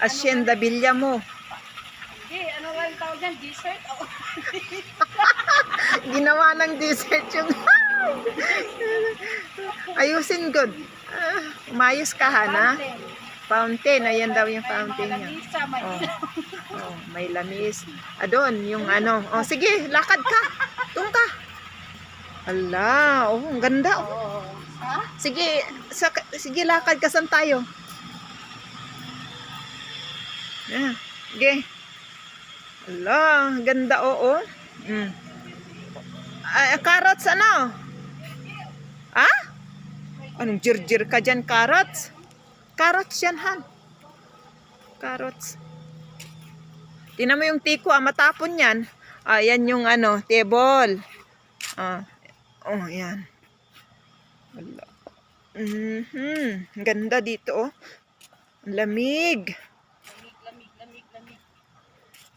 Hacienda Villa mo. Hindi, ano nga yung tawag yan? Dessert? Oh. Ginawa ng dessert yung... Ayusin good. Umayos ka, Hana. Fountain. Ayan daw yung fountain niya. Oh, may lamis. Doon, yung ano. Oh, sige, lakad ka. Doon ka. Ala, oh, ang ganda. Oh. Ha? Sige, sige, lakad ka. Saan tayo? Yeah. Sige. Ala, ganda, oo. Carrots, ano? Ah? Anong jirjir ka dyan, carrots? Carrots yan, Han. Carrots. Tingnan mo yung tiko, matapon yan. Yan yung ano, table. Oh, yan. Wala. Ganda dito, oh. Lamig. Lamig.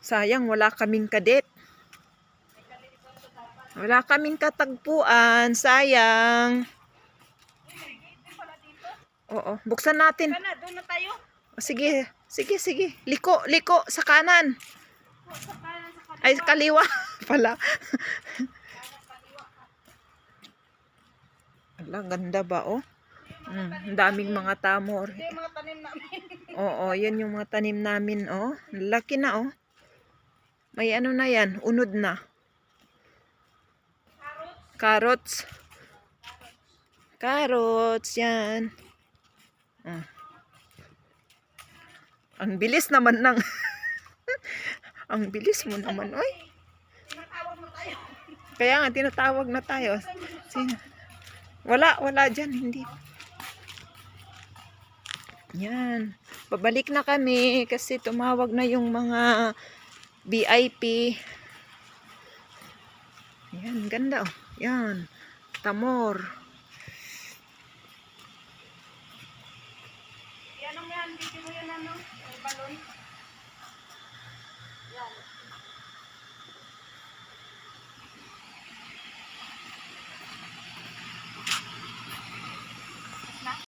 Sayang, wala kaming kadet. Wala kaming katagpuan. Sayang. Oo, buksan natin. Doon na tayo. Sige. Liko sa kanan. Sa kanan. Ay, kaliwa pala. Ala, ganda ba, oh? Ang daming mga tamor. Ito yung mga tanim namin. Oo, yan yung mga tanim namin, oh. Laki na, oh. May ano na yan, unod na. Carrots. Carrots, yan. Ang bilis naman ng... Ang bilis mo naman, oy. Tinatawag mo tayo. Kaya nga, tinatawag na tayo. Wala dyan, hindi. Yan. Babalik na kami kasi tumawag na yung mga VIP. Yan, ganda, oh. Yan. Tamor. Yan ang yan, dito mo yan ano, balon. Yan.